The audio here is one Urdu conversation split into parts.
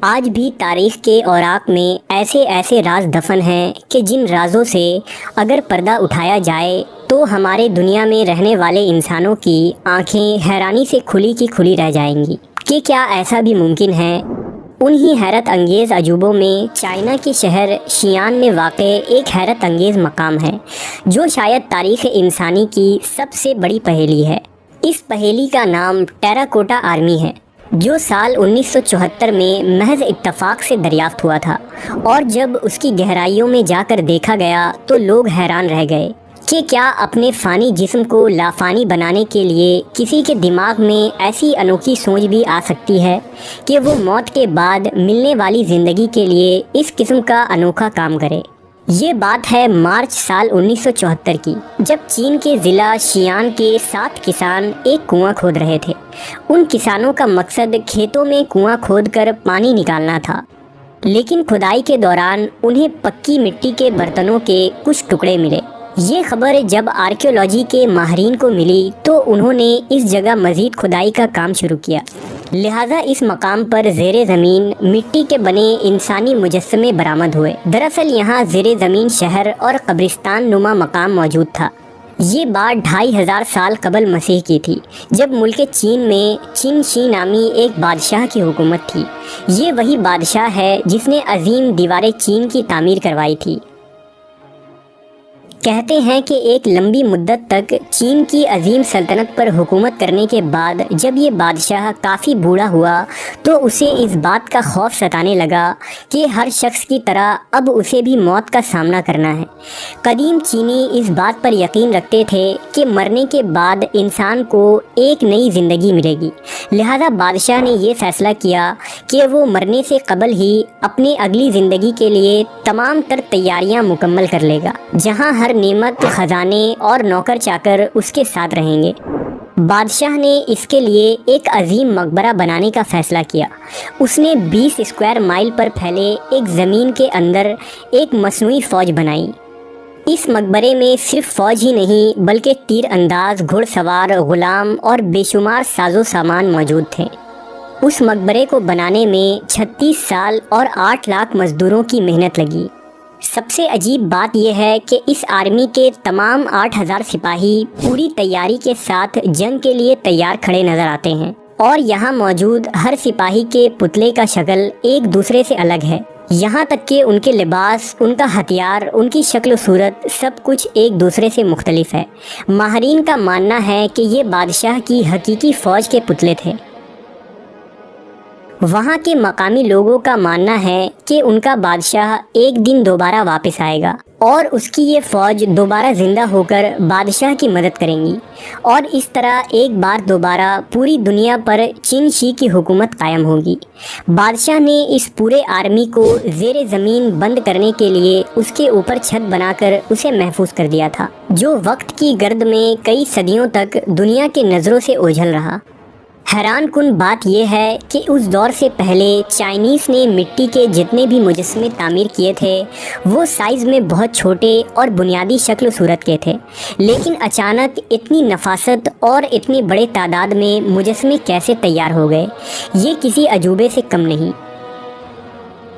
آج بھی تاریخ کے اوراق میں ایسے ایسے راز دفن ہیں کہ جن رازوں سے اگر پردہ اٹھایا جائے تو ہمارے دنیا میں رہنے والے انسانوں کی آنکھیں حیرانی سے کھلی کی کھلی رہ جائیں گی کہ کیا ایسا بھی ممکن ہے۔ انہی حیرت انگیز عجوبوں میں چائنا کے شہر شیان میں واقع ایک حیرت انگیز مقام ہے جو شاید تاریخ انسانی کی سب سے بڑی پہیلی ہے۔ اس پہیلی کا نام ٹیراکوٹا آرمی ہے جو سال 1974 میں محض اتفاق سے دریافت ہوا تھا، اور جب اس کی گہرائیوں میں جا کر دیکھا گیا تو لوگ حیران رہ گئے کہ کیا اپنے فانی جسم کو لافانی بنانے کے لیے کسی کے دماغ میں ایسی انوکھی سوچ بھی آ سکتی ہے کہ وہ موت کے بعد ملنے والی زندگی کے لیے اس قسم کا انوکھا کام کرے۔ یہ بات ہے مارچ سال 1974 کی، جب چین کے ضلع شیان کے 7 کسان ایک کنواں کھود رہے تھے۔ ان کسانوں کا مقصد کھیتوں میں کنواں کھود کر پانی نکالنا تھا، لیکن کھدائی کے دوران انہیں پکی مٹی کے برتنوں کے کچھ ٹکڑے ملے۔ یہ خبر جب آرکیولوجی کے ماہرین کو ملی تو انہوں نے اس جگہ مزید کھدائی کا کام شروع کیا، لہٰذا اس مقام پر زیر زمین مٹی کے بنے انسانی مجسمے برآمد ہوئے۔ دراصل یہاں زیر زمین شہر اور قبرستان نما مقام موجود تھا۔ یہ بات 2500 سال قبل مسیح کی تھی، جب ملک چین میں چین شی نامی ایک بادشاہ کی حکومت تھی۔ یہ وہی بادشاہ ہے جس نے عظیم دیوار چین کی تعمیر کروائی تھی۔ کہتے ہیں کہ ایک لمبی مدت تک چین کی عظیم سلطنت پر حکومت کرنے کے بعد جب یہ بادشاہ کافی بوڑھا ہوا تو اسے اس بات کا خوف ستانے لگا کہ ہر شخص کی طرح اب اسے بھی موت کا سامنا کرنا ہے۔ قدیم چینی اس بات پر یقین رکھتے تھے کہ مرنے کے بعد انسان کو ایک نئی زندگی ملے گی، لہذا بادشاہ نے یہ فیصلہ کیا کہ وہ مرنے سے قبل ہی اپنے اگلی زندگی کے لیے تمام تر تیاریاں مکمل کر لے گا، جہاں ہر نعمت، خزانے اور نوکر چاکر اس کے ساتھ رہیں گے۔ بادشاہ نے اس کے لیے ایک عظیم مقبرہ بنانے کا فیصلہ کیا۔ اس نے 20 اسکوائر مائل پر پھیلے ایک زمین کے اندر ایک مصنوعی فوج بنائی۔ اس مقبرے میں صرف فوج ہی نہیں بلکہ تیر انداز، گھڑ سوار، غلام اور بے شمار ساز و سامان موجود تھے۔ اس مقبرے کو بنانے میں 36 سال اور 8 لاکھ مزدوروں کی محنت لگی۔ سب سے عجیب بات یہ ہے کہ اس آرمی کے تمام 8000 سپاہی پوری تیاری کے ساتھ جنگ کے لیے تیار کھڑے نظر آتے ہیں، اور یہاں موجود ہر سپاہی کے پتلے کا شکل ایک دوسرے سے الگ ہے، یہاں تک کہ ان کے لباس، ان کا ہتھیار، ان کی شکل و صورت سب کچھ ایک دوسرے سے مختلف ہے۔ ماہرین کا ماننا ہے کہ یہ بادشاہ کی حقیقی فوج کے پتلے تھے۔ وہاں کے مقامی لوگوں کا ماننا ہے کہ ان کا بادشاہ ایک دن دوبارہ واپس آئے گا اور اس کی یہ فوج دوبارہ زندہ ہو کر بادشاہ کی مدد کریں گی، اور اس طرح ایک بار دوبارہ پوری دنیا پر چین شی کی حکومت قائم ہوگی۔ بادشاہ نے اس پورے آرمی کو زیر زمین بند کرنے کے لیے اس کے اوپر چھت بنا کر اسے محفوظ کر دیا تھا، جو وقت کی گرد میں کئی صدیوں تک دنیا کے نظروں سے اوجھل رہا۔ حیران کن بات یہ ہے کہ اس دور سے پہلے چائنیز نے مٹی کے جتنے بھی مجسمے تعمیر کیے تھے وہ سائز میں بہت چھوٹے اور بنیادی شکل و صورت کے تھے، لیکن اچانک اتنی نفاست اور اتنی بڑے تعداد میں مجسمے کیسے تیار ہو گئے، یہ کسی عجوبے سے کم نہیں۔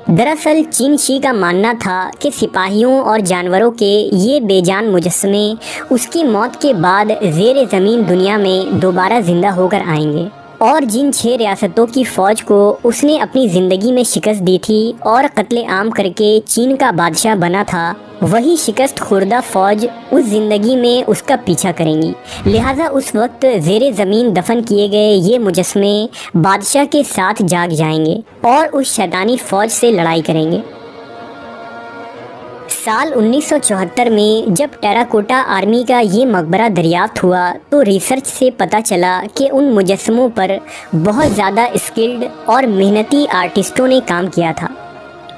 دراصل چین شی کا ماننا تھا کہ سپاہیوں اور جانوروں کے یہ بے جان مجسمے اس کی موت کے بعد زیر زمین دنیا میں دوبارہ زندہ ہو کر آئیں گے، اور جن 6 ریاستوں کی فوج کو اس نے اپنی زندگی میں شکست دی تھی اور قتل عام کر کے چین کا بادشاہ بنا تھا، وہی شکست خوردہ فوج اس زندگی میں اس کا پیچھا کریں گی، لہٰذا اس وقت زیر زمین دفن کیے گئے یہ مجسمے بادشاہ کے ساتھ جاگ جائیں گے اور اس شیطانی فوج سے لڑائی کریں گے۔ سال 1974 میں جب ٹیراکوٹا آرمی کا یہ مقبرہ دریافت ہوا تو ریسرچ سے پتہ چلا کہ ان مجسموں پر بہت زیادہ اسکلڈ اور محنتی آرٹسٹوں نے کام کیا تھا۔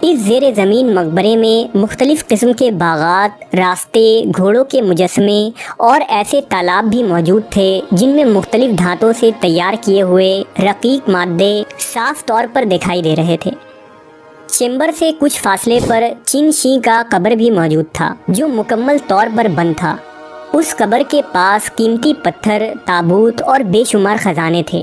اس زیر زمین مقبرے میں مختلف قسم کے باغات، راستے، گھوڑوں کے مجسمے اور ایسے تالاب بھی موجود تھے جن میں مختلف دھاتوں سے تیار کیے ہوئے رقیق مادے صاف طور پر دکھائی دے رہے تھے۔ چیمبر سے کچھ فاصلے پر چین شی کا قبر بھی موجود تھا جو مکمل طور پر بند تھا۔ اس قبر کے پاس قیمتی پتھر، تابوت اور بے شمار خزانے تھے۔